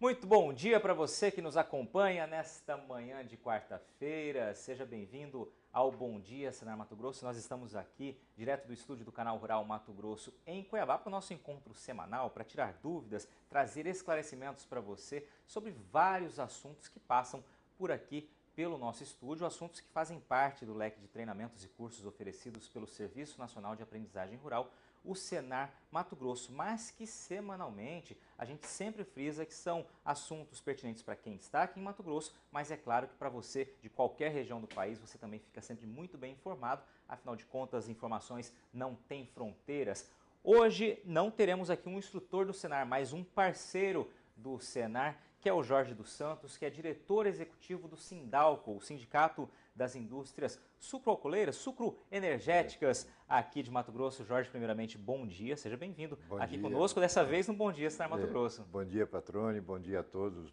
Muito bom dia para você que nos acompanha nesta manhã de quarta-feira. Seja bem-vindo ao Bom Dia Senar Mato Grosso. Nós estamos aqui, direto do estúdio do Canal Rural Mato Grosso, em Cuiabá, para o nosso encontro semanal, para tirar dúvidas, trazer esclarecimentos para você sobre vários assuntos que passam por aqui pelo nosso estúdio, assuntos que fazem parte do leque de treinamentos e cursos oferecidos pelo Serviço Nacional de Aprendizagem Rural, o Senar Mato Grosso, mas que semanalmente a gente sempre frisa que são assuntos pertinentes para quem está aqui em Mato Grosso, mas é claro que para você de qualquer região do país você também fica sempre muito bem informado, afinal de contas as informações não têm fronteiras. Hoje não teremos aqui um instrutor do Senar, mas um parceiro do Senar, que é o Jorge dos Santos, que é diretor executivo do Sindalco, o Sindicato das Indústrias Sucroalcooleiras, Sucroenergéticas aqui de Mato Grosso. Jorge, primeiramente, bom dia, seja bem-vindo aqui Dia. conosco, dessa vez no Bom Dia Senar Mato Grosso. Bom dia, Patrone, bom dia a todos,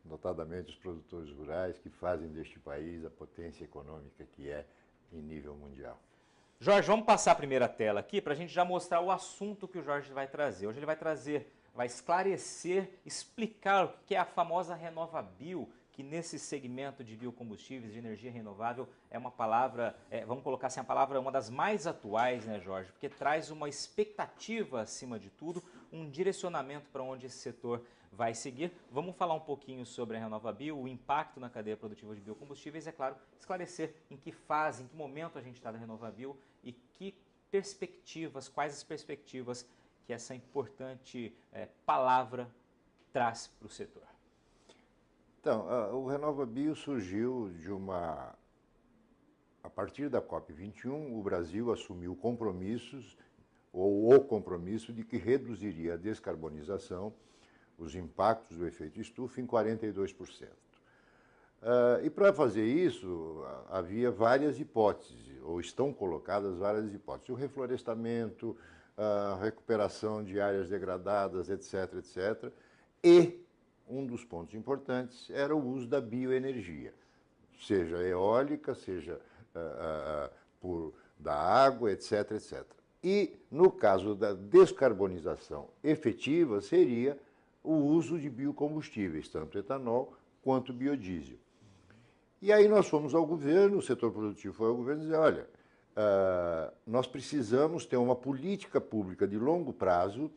notadamente os produtores rurais que fazem deste país a potência econômica que é em nível mundial. Jorge, vamos passar a primeira tela aqui para a gente já mostrar o assunto que o Jorge vai trazer. Hoje ele vai esclarecer, explicar o que é a famosa RenovaBio, que nesse segmento de biocombustíveis, de energia renovável, é uma palavra, vamos colocar assim, a palavra uma das mais atuais, né, Jorge? Porque traz uma expectativa, acima de tudo, um direcionamento para onde esse setor vai seguir. Vamos falar um pouquinho sobre a RenovaBio, o impacto na cadeia produtiva de biocombustíveis, é claro, esclarecer em que fase, em que momento a gente está da RenovaBio e que perspectivas, quais as perspectivas que essa importante palavra traz para o setor. Então, o RenovaBio surgiu a partir da COP21, o Brasil assumiu compromissos, ou o compromisso de que reduziria a descarbonização, os impactos do efeito estufa, em 42%. E para fazer isso, havia várias hipóteses, ou estão colocadas várias hipóteses. O reflorestamento, a recuperação de áreas degradadas, etc., etc. E um dos pontos importantes era o uso da bioenergia, seja eólica, seja da água, etc., etc. E, no caso da descarbonização efetiva, seria o uso de biocombustíveis, tanto etanol quanto biodiesel. E aí nós fomos ao governo, o setor produtivo foi ao governo e disse, olha, nós precisamos ter uma política pública de longo prazo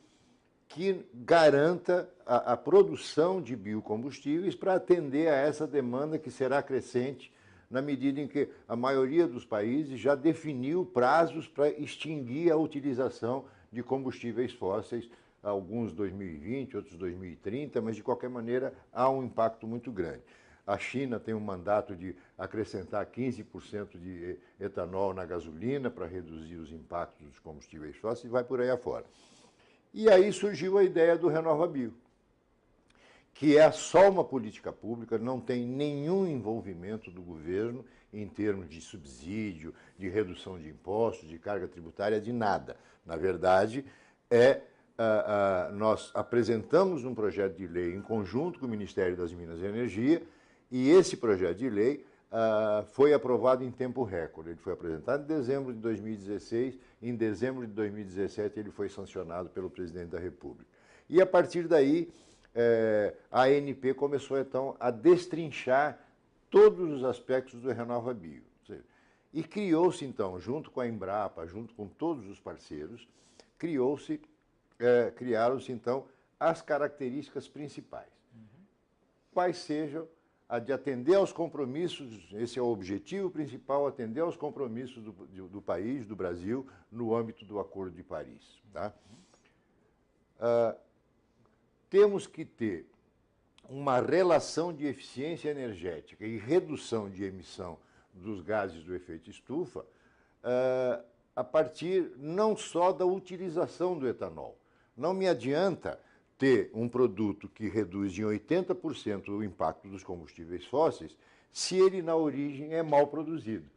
que garanta a produção de biocombustíveis para atender a essa demanda que será crescente na medida em que a maioria dos países já definiu prazos para extinguir a utilização de combustíveis fósseis, alguns 2020, outros 2030, mas de qualquer maneira há um impacto muito grande. A China tem um mandato de acrescentar 15% de etanol na gasolina para reduzir os impactos dos combustíveis fósseis e vai por aí afora. E aí surgiu a ideia do RenovaBio, que é só uma política pública, não tem nenhum envolvimento do governo em termos de subsídio, de redução de impostos, de carga tributária, de nada. Na verdade, nós apresentamos um projeto de lei em conjunto com o Ministério das Minas e Energia, e esse projeto de lei foi aprovado em tempo recorde. Ele foi apresentado em dezembro de 2016, em dezembro de 2017 ele foi sancionado pelo presidente da República. E a partir daí, a ANP começou então a destrinchar todos os aspectos do RenovaBio. E criou-se então, junto com a Embrapa, junto com todos os parceiros, criaram-se então as características principais. Quais sejam a de atender aos compromissos, esse é o objetivo principal, atender aos compromissos do país, do Brasil, no âmbito do Acordo de Paris. Tá? Temos que ter uma relação de eficiência energética e redução de emissão dos gases do efeito estufa a partir não só da utilização do etanol. Não me adianta ter um produto que reduz em 80% o impacto dos combustíveis fósseis se ele, na origem, é mal produzido.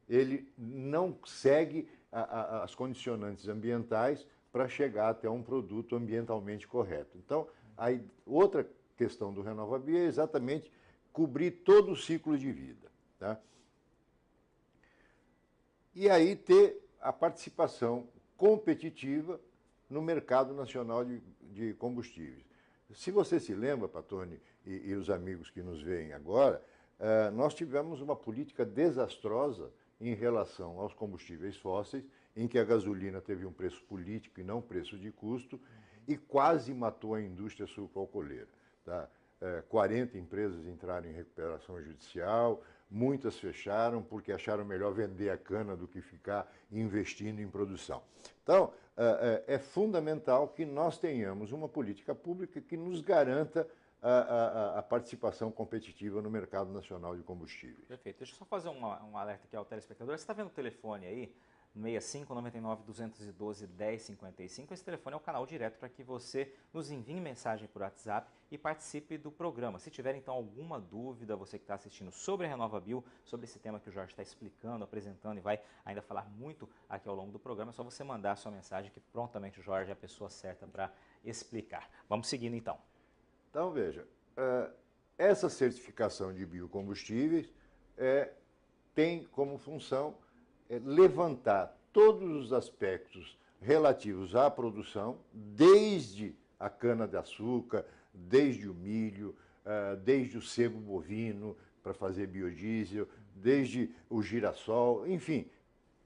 Ele não segue as condicionantes ambientais para chegar até um produto ambientalmente correto. Então, a outra questão do RenovaBio é exatamente cobrir todo o ciclo de vida. Tá? E aí ter a participação competitiva no mercado nacional de combustíveis. Se você se lembra, Pattoni, e os amigos que nos veem agora, nós tivemos uma política desastrosa em relação aos combustíveis fósseis, em que a gasolina teve um preço político e não preço de custo, e quase matou a indústria sucroalcooleira. Tá? 40 empresas entraram em recuperação judicial, muitas fecharam porque acharam melhor vender a cana do que ficar investindo em produção. Então, é fundamental que nós tenhamos uma política pública que nos garanta a participação competitiva no mercado nacional de combustíveis. Perfeito. Deixa eu só fazer um alerta aqui ao telespectador. Você está vendo o telefone aí? 65 99 212 1055. Esse telefone é o canal direto para que você nos envie mensagem por WhatsApp e participe do programa. Se tiver então alguma dúvida, você que está assistindo sobre a RenovaBio, sobre esse tema que o Jorge está explicando, apresentando e vai ainda falar muito aqui ao longo do programa, é só você mandar a sua mensagem que prontamente o Jorge é a pessoa certa para explicar. Vamos seguindo então. Então veja, essa certificação de biocombustíveis tem como função levantar todos os aspectos relativos à produção, desde a cana-de-açúcar, desde o milho, desde o sebo bovino para fazer biodiesel, desde o girassol, enfim,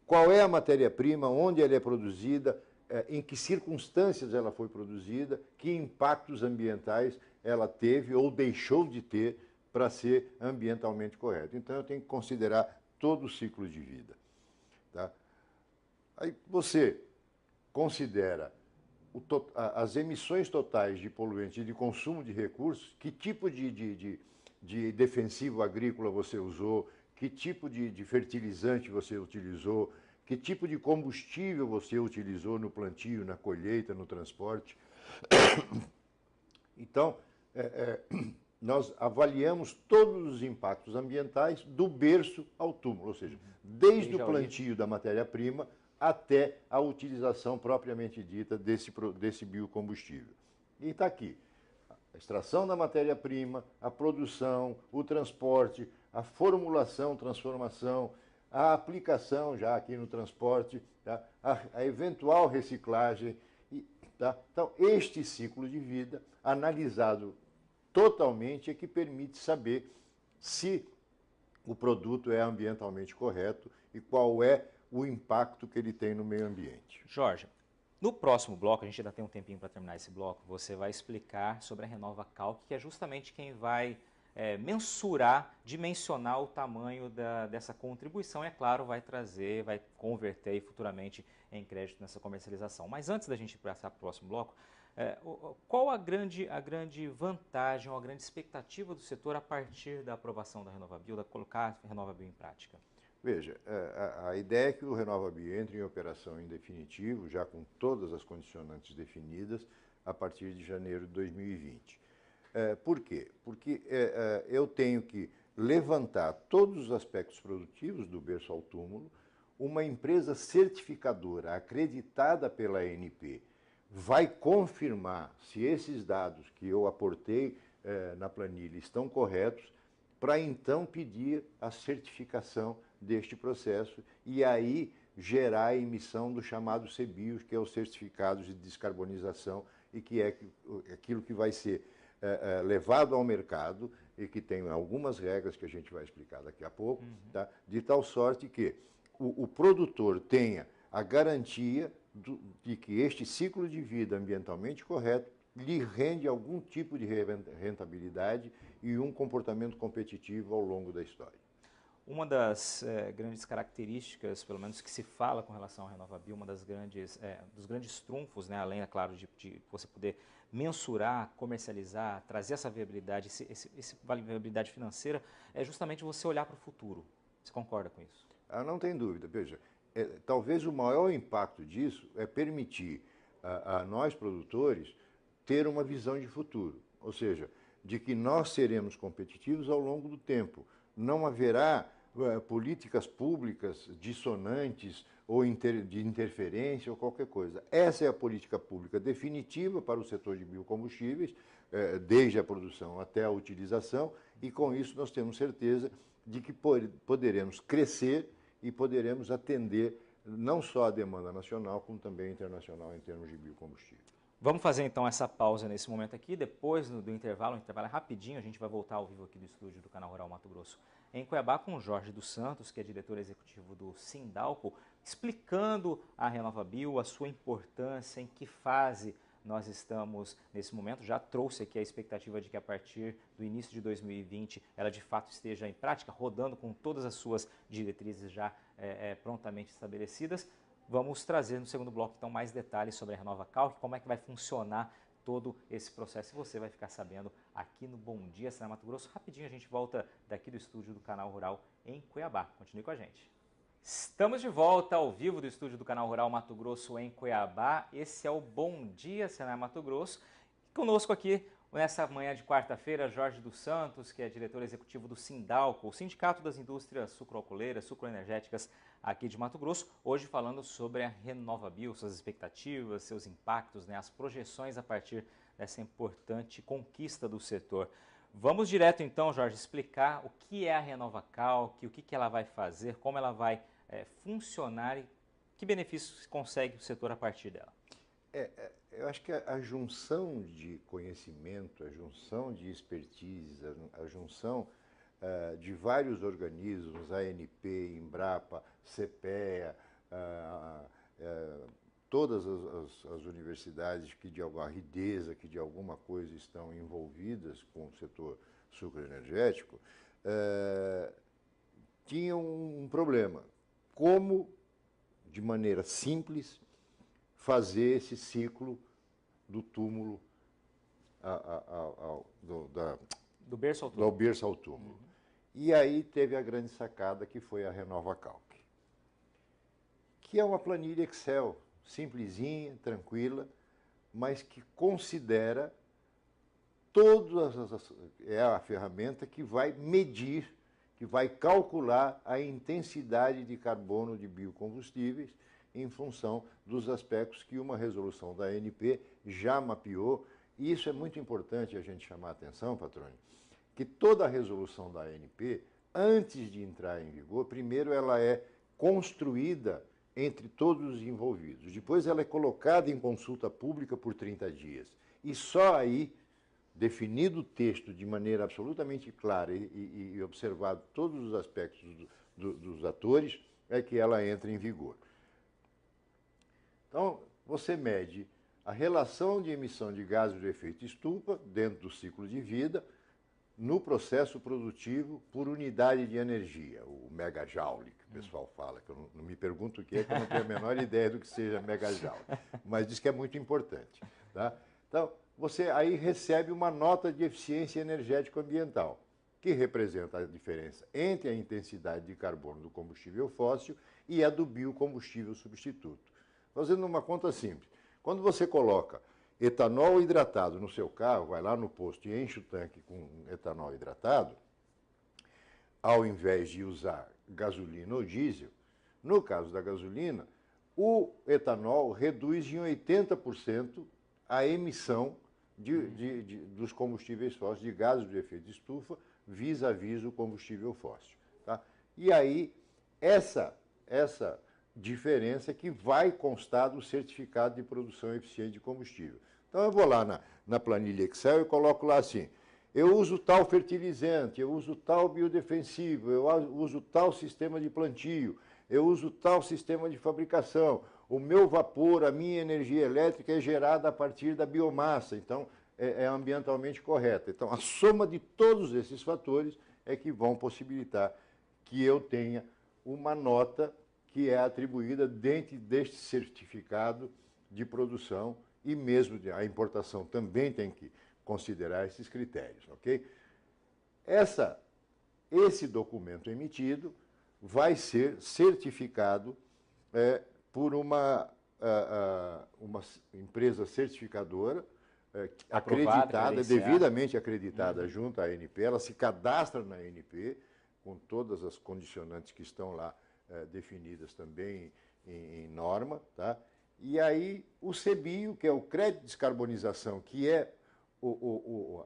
qual é a matéria-prima, onde ela é produzida, em que circunstâncias ela foi produzida, que impactos ambientais ela teve ou deixou de ter para ser ambientalmente correto. Então eu tenho que considerar todo o ciclo de vida. Tá? Aí você considera as emissões totais de poluentes e de consumo de recursos, que tipo de defensivo agrícola você usou, que tipo de fertilizante você utilizou, que tipo de combustível você utilizou no plantio, na colheita, no transporte. Então, nós avaliamos todos os impactos ambientais do berço ao túmulo, ou seja, desde o plantio da matéria-prima até a utilização propriamente dita desse biocombustível. E está aqui a extração da matéria-prima, a produção, o transporte, a formulação, transformação, a aplicação já aqui no transporte, tá? a eventual reciclagem. Tá? Então, este ciclo de vida, analisado totalmente, é que permite saber se o produto é ambientalmente correto e qual é o impacto que ele tem no meio ambiente. Jorge, no próximo bloco, a gente ainda tem um tempinho para terminar esse bloco, você vai explicar sobre a Renova Calc, que é justamente quem vai mensurar, dimensionar o tamanho dessa contribuição e, é claro, vai converter aí futuramente em crédito nessa comercialização. Mas antes da gente passar para o próximo bloco, qual a grande vantagem ou a grande expectativa do setor a partir da aprovação da RenovaBio, da colocar a RenovaBio em prática? Veja, a ideia é que o RenovaBio entre em operação em definitivo, já com todas as condicionantes definidas, a partir de janeiro de 2020. Por quê? Porque eu tenho que levantar todos os aspectos produtivos do berço ao túmulo. Uma empresa certificadora acreditada pela ANP vai confirmar se esses dados que eu aportei na planilha estão corretos, para então pedir a certificação deste processo e aí gerar a emissão do chamado CBIOS, que é o Certificado de Descarbonização, e que é aquilo que vai ser levado ao mercado e que tem algumas regras que a gente vai explicar daqui a pouco, tá? De tal sorte que o produtor tenha a garantia de que este ciclo de vida ambientalmente correto lhe rende algum tipo de rentabilidade e um comportamento competitivo ao longo da história. Uma das grandes características, pelo menos que se fala com relação à RenovaBio, uma das dos grandes trunfos, né, além, é claro, de você poder mensurar, comercializar, trazer essa viabilidade, essa viabilidade financeira, é justamente você olhar para o futuro. Você concorda com isso? Não tem dúvida. Veja, talvez o maior impacto disso é permitir a nós, produtores, ter uma visão de futuro, ou seja, de que nós seremos competitivos ao longo do tempo. Não haverá políticas públicas dissonantes ou de interferência ou qualquer coisa. Essa é a política pública definitiva para o setor de biocombustíveis, desde a produção até a utilização, e com isso nós temos certeza de que poderemos crescer e poderemos atender não só a demanda nacional, como também internacional em termos de biocombustível. Vamos fazer então essa pausa nesse momento aqui, depois do intervalo, um intervalo rapidinho, a gente vai voltar ao vivo aqui do estúdio do Canal Rural Mato Grosso em Cuiabá com o Jorge dos Santos, que é diretor executivo do Sindalco, explicando a RenovaBio, a sua importância, em que fase nós estamos nesse momento. Já trouxe aqui a expectativa de que a partir do início de 2020 ela de fato esteja em prática, rodando com todas as suas diretrizes já prontamente estabelecidas. Vamos trazer no segundo bloco, então, mais detalhes sobre a RenovaCalc, como é que vai funcionar todo esse processo. E você vai ficar sabendo aqui no Bom Dia, Senar Mato Grosso. Rapidinho a gente volta daqui do estúdio do Canal Rural em Cuiabá. Continue com a gente. Estamos de volta ao vivo do estúdio do Canal Rural Mato Grosso em Cuiabá. Esse é o Bom Dia, Senar Mato Grosso. Conosco aqui, nessa manhã de quarta-feira, Jorge dos Santos, que é diretor executivo do Sindalco, o Sindicato das Indústrias Sucroalcooleiras, Sucroenergéticas aqui de Mato Grosso, hoje falando sobre a RenovaBio, suas expectativas, seus impactos, né, as projeções a partir dessa importante conquista do setor. Vamos direto então, Jorge, explicar o que é a RenovaCalc, o que ela vai fazer, como ela vai funcionar e que benefícios consegue o setor a partir dela. Eu acho que a junção de conhecimento, a junção de expertise, a junção de vários organismos, ANP, Embrapa, CPEA, todas as universidades que de alguma rideza, que de alguma coisa estão envolvidas com o setor sucroenergético, tinham um problema. Como, de maneira simples, fazer esse ciclo do túmulo do berço ao túmulo. Do berço ao túmulo. E aí teve a grande sacada, que foi a RenovaCalc, que é uma planilha Excel, simplesinha, tranquila, mas que considera é a ferramenta que vai medir, que vai calcular a intensidade de carbono de biocombustíveis em função dos aspectos que uma resolução da ANP já mapeou. E isso é muito importante a gente chamar a atenção, Patrônio, que toda a resolução da ANP, antes de entrar em vigor, primeiro ela é construída entre todos os envolvidos. Depois ela é colocada em consulta pública por 30 dias. E só aí, definido o texto de maneira absolutamente clara e observado todos os aspectos dos atores, é que ela entra em vigor. Então, você mede a relação de emissão de gases de efeito estufa dentro do ciclo de vida no processo produtivo por unidade de energia, o megajoule, que o pessoal fala, que eu não me pergunto o que é, que eu não tenho a menor ideia do que seja megajoule, mas diz que é muito importante. Tá? Então, você aí recebe uma nota de eficiência energética ambiental, que representa a diferença entre a intensidade de carbono do combustível fóssil e a do biocombustível substituto. Fazendo uma conta simples, quando você coloca etanol hidratado no seu carro, vai lá no posto e enche o tanque com etanol hidratado, ao invés de usar gasolina ou diesel, no caso da gasolina, o etanol reduz em 80% a emissão dos combustíveis fósseis, de gases de efeito de estufa, vis-à-vis o combustível fóssil. Tá? E aí, essa diferença que vai constar do certificado de produção eficiente de combustível. Então, eu vou lá na planilha Excel e coloco lá assim, eu uso tal fertilizante, eu uso tal biodefensivo, eu uso tal sistema de plantio, eu uso tal sistema de fabricação, o meu vapor, a minha energia elétrica é gerada a partir da biomassa, então é ambientalmente correta. Então, a soma de todos esses fatores é que vão possibilitar que eu tenha uma nota que é atribuída dentro deste certificado de produção, e mesmo a importação também tem que considerar esses critérios, ok? Esse documento emitido vai ser certificado por uma empresa certificadora acreditada, devidamente acreditada junto à ANP, ela se cadastra na ANP com todas as condicionantes que estão lá definidas também em norma, tá? E aí o CBio, que é o crédito de descarbonização, que é o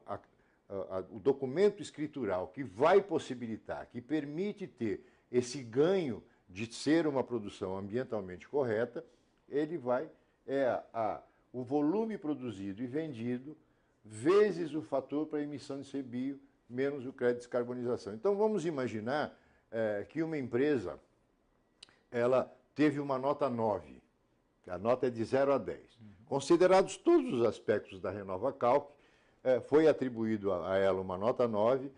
documento escritural que vai possibilitar, que permite ter esse ganho de ser uma produção ambientalmente correta, ele vai, o volume produzido e vendido, vezes o fator para emissão de CBio, menos o crédito de descarbonização. Então, vamos imaginar que uma empresa ela teve uma nota 9, a nota é de 0 a 10. Considerados todos os aspectos da RenovaCalc, foi atribuído a ela uma nota 9,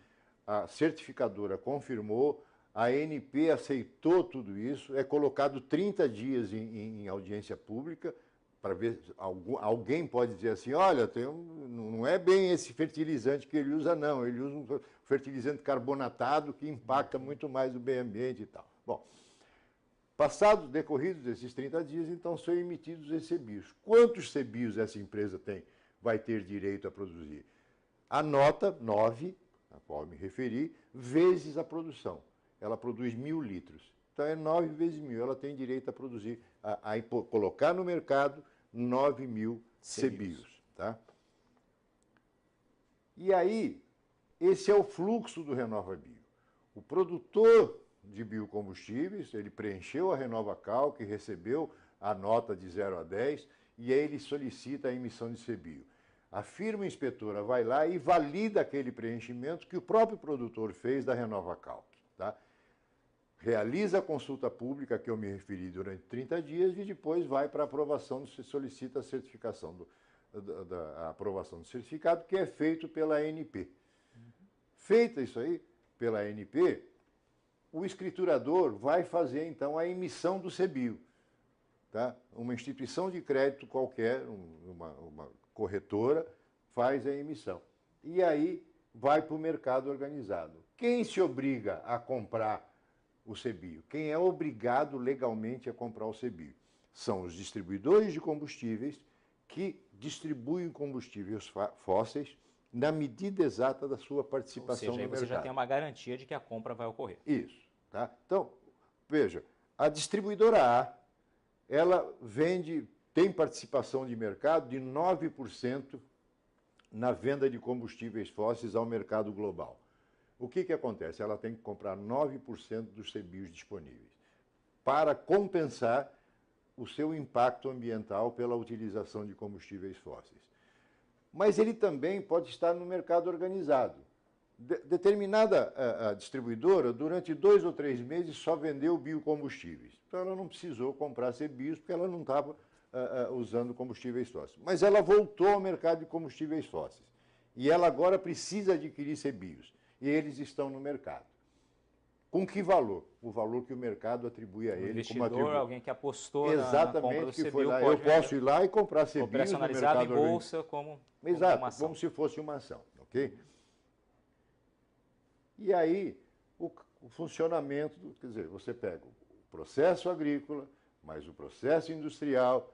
a certificadora confirmou, a ANP aceitou tudo isso, é colocado 30 dias em audiência pública, para ver, alguém pode dizer assim, olha, não é bem esse fertilizante que ele usa, não, ele usa um fertilizante carbonatado que impacta muito mais o meio ambiente e tal. Bom, passados, decorridos esses 30 dias, então são emitidos esses CBios. Quantos CBios essa empresa vai ter direito a produzir? A nota 9, a qual eu me referi, vezes a produção. Ela produz 1.000 litros. Então é 9 vezes 1.000. Ela tem direito a produzir, a colocar no mercado 9.000 CBios. Tá? E aí, esse é o fluxo do RenovaBio. O produtor de biocombustíveis, ele preencheu a RenovaCalc, recebeu a nota de 0 a 10 e aí ele solicita a emissão de CBio. A firma inspetora vai lá e valida aquele preenchimento que o próprio produtor fez da RenovaCalc. Tá? Realiza a consulta pública que eu me referi durante 30 dias e depois vai para a aprovação, se solicita a certificação, a aprovação do certificado, que é feito pela ANP. Feita isso aí pela ANP, o escriturador vai fazer, então, a emissão do CBio. Tá? Uma instituição de crédito qualquer, uma corretora, faz a emissão. E aí vai para o mercado organizado. Quem se obriga a comprar o CBio? Quem é obrigado legalmente a comprar o CBio? São os distribuidores de combustíveis que distribuem combustíveis fósseis na medida exata da sua participação no mercado. Ou seja, aí você já tem uma garantia de que a compra vai ocorrer. Isso. Tá? Então, veja, a distribuidora A, ela tem participação de mercado de 9% na venda de combustíveis fósseis ao mercado global. O que acontece? Ela tem que comprar 9% dos CBios disponíveis para compensar o seu impacto ambiental pela utilização de combustíveis fósseis. Mas ele também pode estar no mercado organizado. Determinada a distribuidora, durante 2 ou 3 meses, só vendeu biocombustíveis. Então, ela não precisou comprar CBios, porque ela não estava usando combustíveis fósseis. Mas ela voltou ao mercado de combustíveis fósseis. E ela agora precisa adquirir CBios. E eles estão no mercado. Com que valor? O valor que o mercado atribui a ele. Investidor, como alguém que apostou exatamente, na compra do que CBio, foi lá. Eu posso ir lá e comprar CBios no operacionalizado mercado em bolsa como exato, uma ação. como se fosse uma ação. Ok? E aí, o funcionamento, quer dizer, você pega o processo agrícola, mais o processo industrial,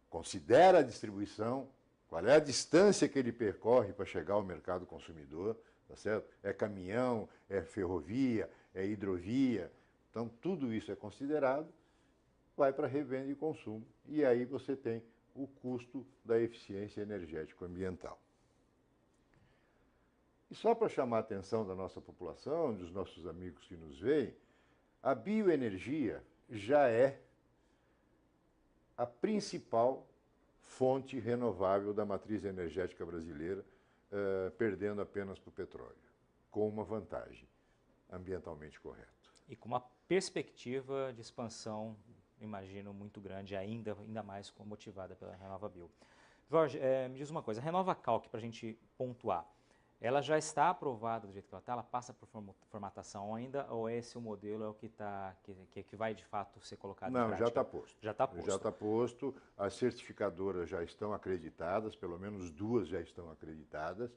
considera a distribuição, qual é a distância que ele percorre para chegar ao mercado consumidor, tá certo? É caminhão, é ferrovia, é hidrovia. Então, tudo isso é considerado, vai para revenda e consumo. E aí você tem o custo da eficiência energético-ambiental. E só para chamar a atenção da nossa população, dos nossos amigos que nos veem, a bioenergia já é a principal fonte renovável da matriz energética brasileira, perdendo apenas para o petróleo, com uma vantagem, ambientalmente correto. E com uma perspectiva de expansão, imagino, muito grande, ainda mais motivada pela RenovaBio. Jorge, me diz uma coisa, a RenovaCalc, para a gente pontuar, ela já está aprovada do jeito que ela está? Ela passa por formatação ainda? Ou esse o modelo é o que vai de fato ser colocado em prática? Não, já está posto. Já está posto. Já está posto. As certificadoras já estão acreditadas, pelo menos 2 já estão acreditadas.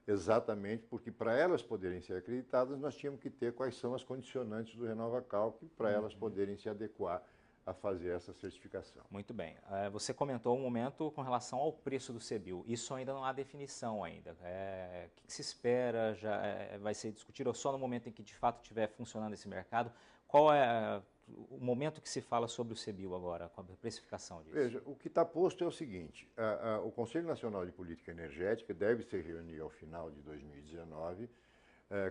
Exatamente porque para elas poderem ser acreditadas, nós tínhamos que ter quais são as condicionantes do RenovaCalc para elas poderem se adequar a fazer essa certificação. Muito bem. Você comentou um momento com relação ao preço do CBio. Isso ainda não há definição ainda. O que se espera? Vai ser discutido ou só no momento em que de fato estiver funcionando esse mercado? Qual é o momento que se fala sobre o CBio agora, com a precificação disso? Veja, o que está posto é o seguinte, o Conselho Nacional de Política Energética deve se reunir ao final de 2019,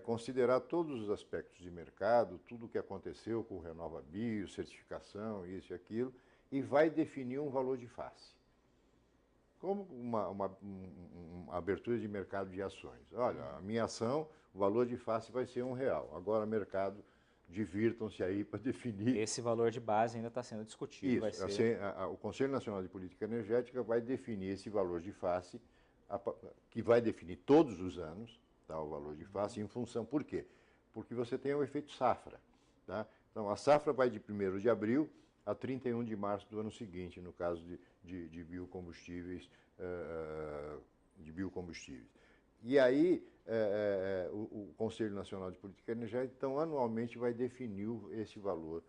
considerar todos os aspectos de mercado, tudo o que aconteceu com o RenovaBio, certificação, isso e aquilo, e vai definir um valor de face. como uma abertura de mercado de ações. Olha, a minha ação, o valor de face vai ser R$1. Agora, mercado, divirtam-se aí para definir. Esse valor de base ainda está sendo discutido. Isso, vai ser... o Conselho Nacional de Política Energética vai definir esse valor de face, que vai definir todos os anos, tá, o valor de face, em função, por quê? Porque você tem o efeito safra. Tá? Então, a safra vai de 1º de abril a 31 de março do ano seguinte, no caso de biocombustíveis. E aí, o Conselho Nacional de Política Energética, então, anualmente vai definir esse valor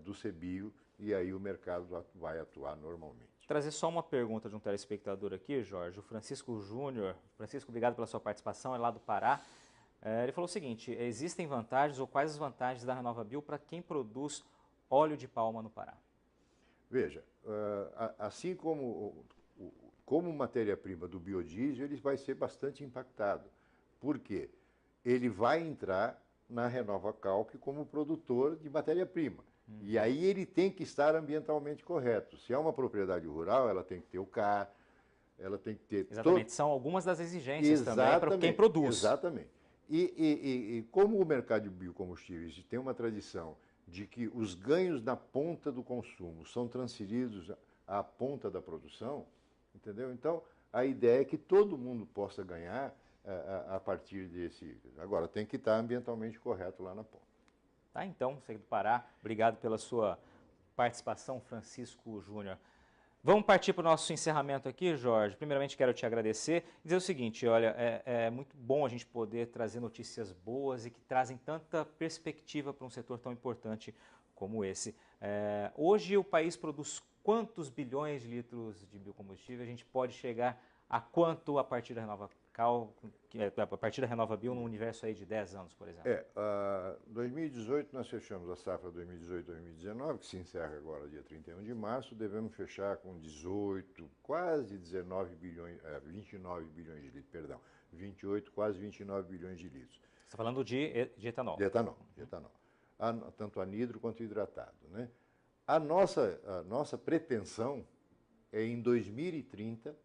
do CBio, e aí o mercado vai atuar normalmente. Trazer só uma pergunta de um telespectador aqui, Jorge, o Francisco Júnior. Francisco, obrigado pela sua participação, é lá do Pará. Ele falou o seguinte: existem vantagens ou quais as vantagens da RenovaBio para quem produz óleo de palma no Pará? Veja, assim como matéria-prima do biodiesel, ele vai ser bastante impactado. Por quê? Ele vai entrar na RenovaCalc como produtor de matéria-prima. E aí ele tem que estar ambientalmente correto. Se é uma propriedade rural, ela tem que ter o CAR, ela tem que ter... Exatamente, são algumas das exigências também para quem produz. Exatamente. E como o mercado de biocombustíveis tem uma tradição de que os ganhos na ponta do consumo são transferidos à ponta da produção, entendeu? Então, a ideia é que todo mundo possa ganhar a partir desse... Agora, tem que estar ambientalmente correto lá na ponta. Tá, então, você do Pará, obrigado pela sua participação, Francisco Júnior. Vamos partir para o nosso encerramento aqui, Jorge. Primeiramente, quero te agradecer e dizer o seguinte: olha, é muito bom a gente poder trazer notícias boas e que trazem tanta perspectiva para um setor tão importante como esse. Hoje o país produz quantos bilhões de litros de biocombustível? A gente pode chegar a quanto a partir da a partir da RenovaBio no universo aí de 10 anos, por exemplo? 2018 nós fechamos a safra 2018-2019, que se encerra agora dia 31 de março, devemos fechar com 18, quase 19 bilhões, 29 bilhões de litros, perdão, 28, quase 29 bilhões de litros. Você está falando de etanol? De etanol, tanto anidro quanto hidratado, né? A nossa pretensão é em 2030,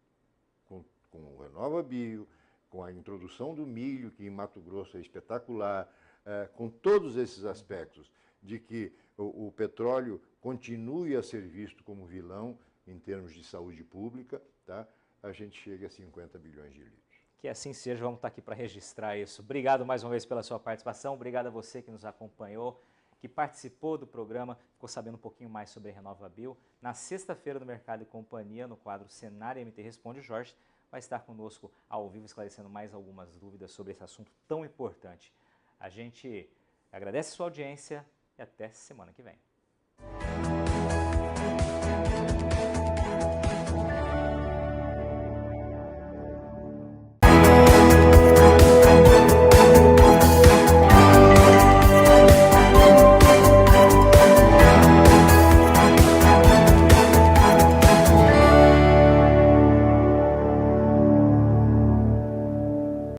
com o RenovaBio, com a introdução do milho, que em Mato Grosso é espetacular, com todos esses aspectos de que o petróleo continue a ser visto como vilão em termos de saúde pública, tá? A gente chega a 50 bilhões de litros. Que assim seja, vamos estar aqui para registrar isso. Obrigado mais uma vez pela sua participação, obrigado a você que nos acompanhou, que participou do programa, ficou sabendo um pouquinho mais sobre a RenovaBio. Na sexta-feira, no Mercado e Companhia, no quadro Cenário MT Responde, Jorge vai estar conosco ao vivo, esclarecendo mais algumas dúvidas sobre esse assunto tão importante. A gente agradece a sua audiência e até semana que vem.